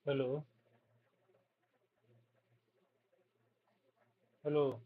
Hello, hello,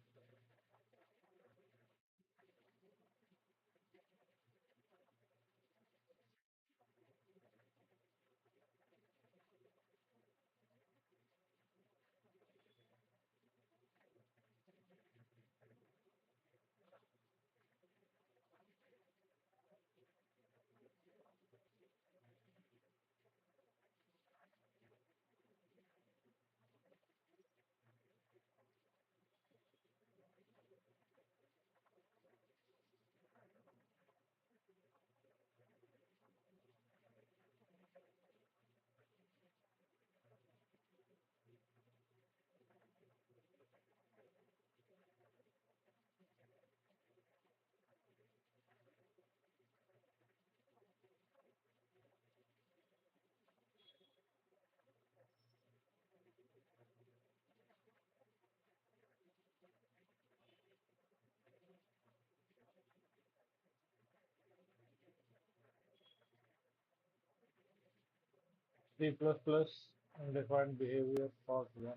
C++ undefined behavior part 1.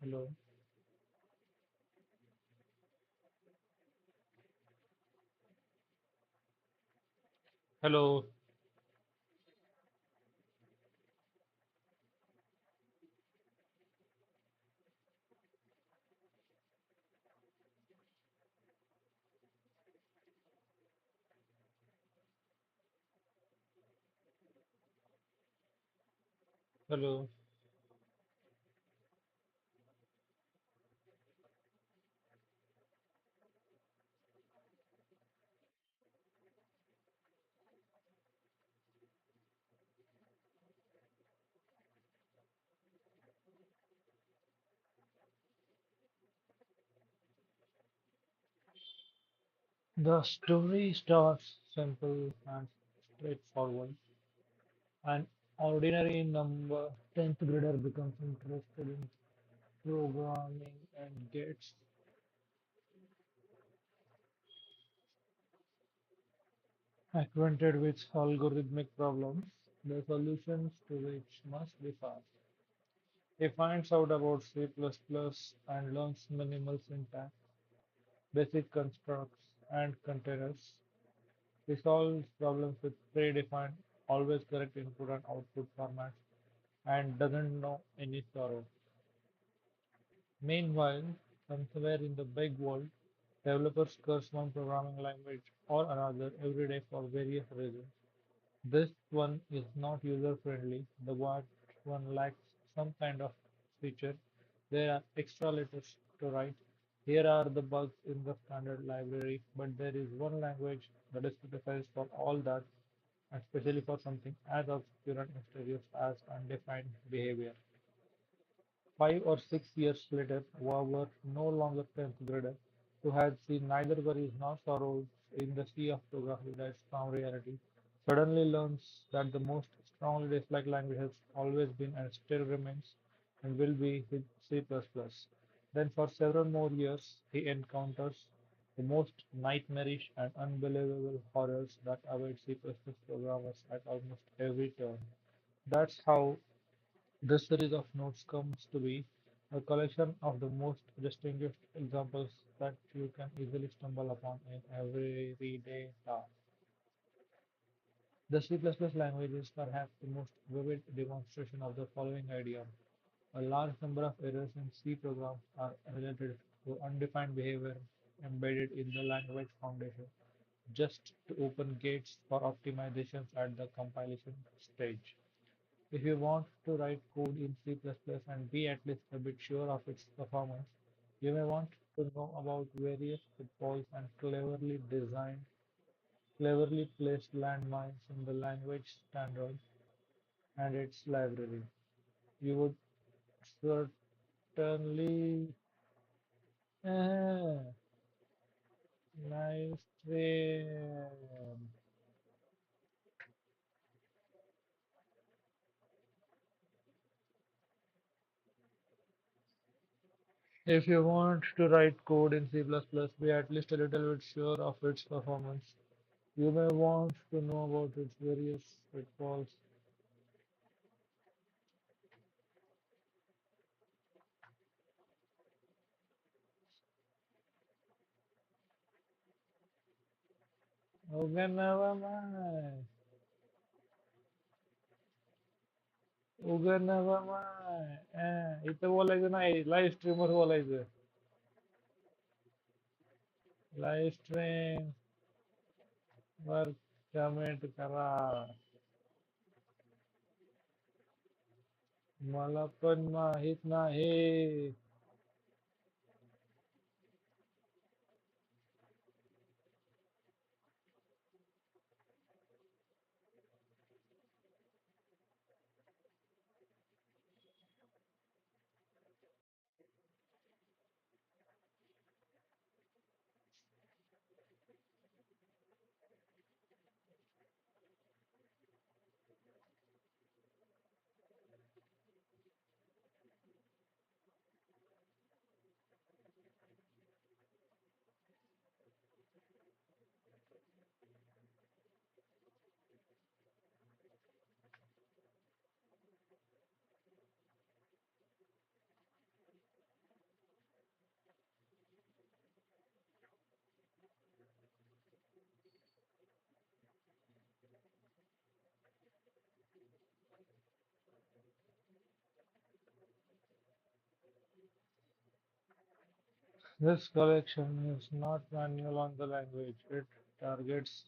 Hello, hello, hello, The story starts simple and straightforward. An ordinary number 10th grader becomes interested in programming and gets acquainted with algorithmic problems, the solutions to which must be fast. He finds out about C++ and learns minimal syntax, basic constructs, and containers. He solves problems with predefined, always correct input and output formats and doesn't know any sorrow. Meanwhile, somewhere in the big world, developers curse one programming language or another every day for various reasons. This one is not user-friendly. The what one lacks some kind of feature. There are extra letters to write. Here are the bugs in the standard library, but there is one language that is criticized for all that, and especially for something as obscure and mysterious as undefined behavior. 5 or 6 years later, Weber, no longer 10th grader, who had seen neither worries nor sorrows in the sea of geography that's now reality, suddenly learns that the most strongly disliked language has always been and still remains and will be C++. Then for several more years, he encounters the most nightmarish and unbelievable horrors that await C++ programmers at almost every turn. That's how this series of notes comes to be a collection of the most distinguished examples that you can easily stumble upon in everyday tasks. The C++ language is perhaps the most vivid demonstration of the following idea. A large number of errors in C programs are related to undefined behavior embedded in the language foundation, just to open gates for optimizations at the compilation stage. If you want to write code in C++ and be at least a bit sure of its performance, you may want to know about various pitfalls and cleverly placed landmines in the language standard and its library. You would certainly uh, live stream. If you want to write code in C++, be at least a little bit sure of its performance. You may want to know about its various pitfalls. Okay, never mind. Okay, never mind. इथं बोलायचं नाही, live स्ट्रीमवर बोलायचं. Live stream वर comment करा. मला पण माहित नाही. This collection is not manual on the language. It targets.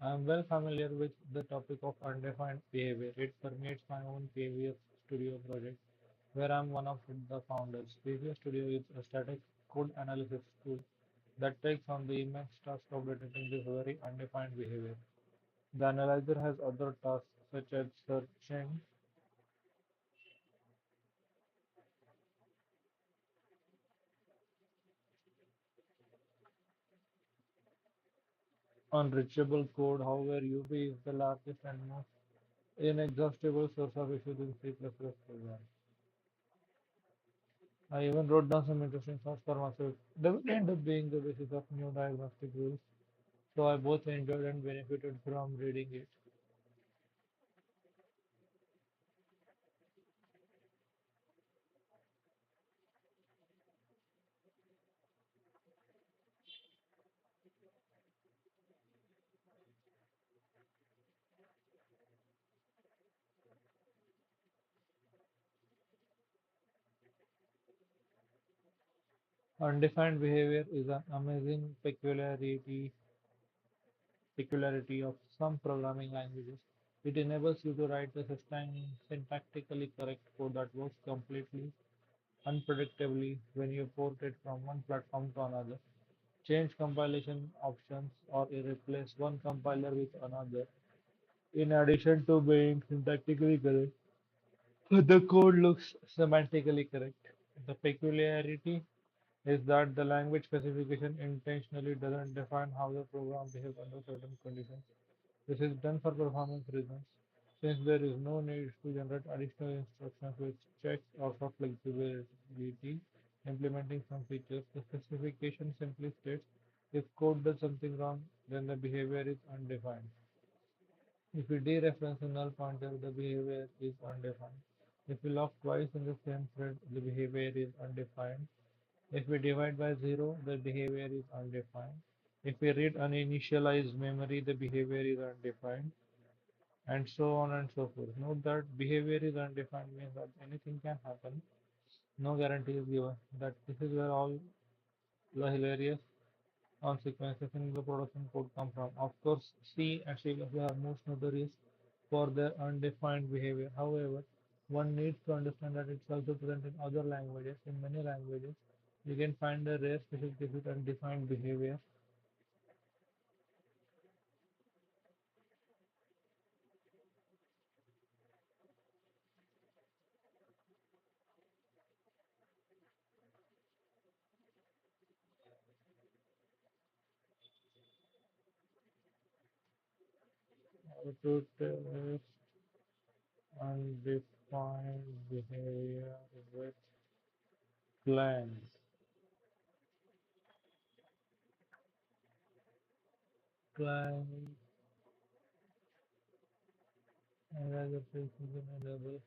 I am well familiar with the topic of undefined behavior. It permeates my own Behavior Studio project, where I am one of the founders. Behavior Studio is a static code analysis tool that takes on the immense task of detecting this very undefined behavior. The analyzer has other tasks such as searching unreachable code. However, UB is the largest and most inexhaustible source of issues in C++ program. I even wrote down some interesting thoughts for myself. They will end up being the basis of new diagnostic rules, so I both enjoyed and benefited from reading it. Undefined behavior is an amazing peculiarity of some programming languages. It enables you to write a syntactically correct code that works completely unpredictably when you port it from one platform to another. Change compilation options or replace one compiler with another. In addition to being syntactically correct, the code looks semantically correct. The peculiarity is that the language specification intentionally doesn't define how the program behaves under certain conditions. This is done for performance reasons, since there is no need to generate additional instructions with checks or for flexibility. Implementing some features, the specification simply states if code does something wrong, then the behavior is undefined. If we dereference a null pointer, the behavior is undefined. If we lock twice in the same thread, the behavior is undefined. If we divide by zero, the behavior is undefined. If we read uninitialized memory, the behavior is undefined, and so on and so forth. Note that behavior is undefined means that anything can happen. No guarantee is given. That this is where all the hilarious consequences in the production code come from. Of course, C and C++ are most notorious for their undefined behavior. However, one needs to understand that it's also present in other languages. In many languages, you can find a rare specific case with undefined behavior. To test undefined behavior with clans. Clan and as a enable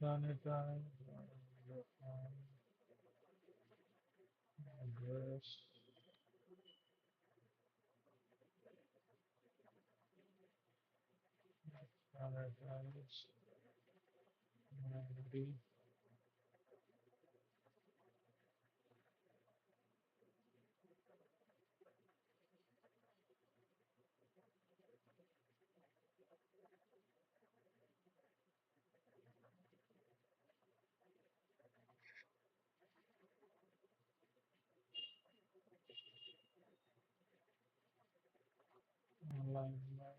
sanitize address sanitize memory alignment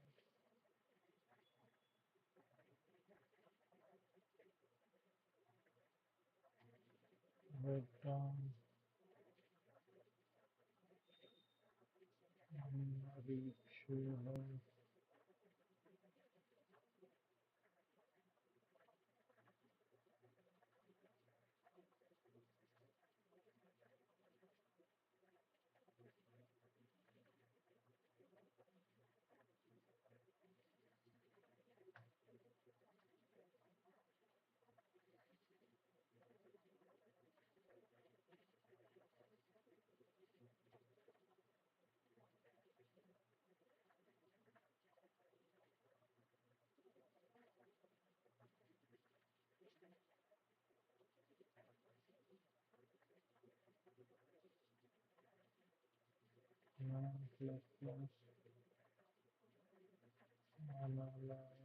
return unreachable non plus plus analyze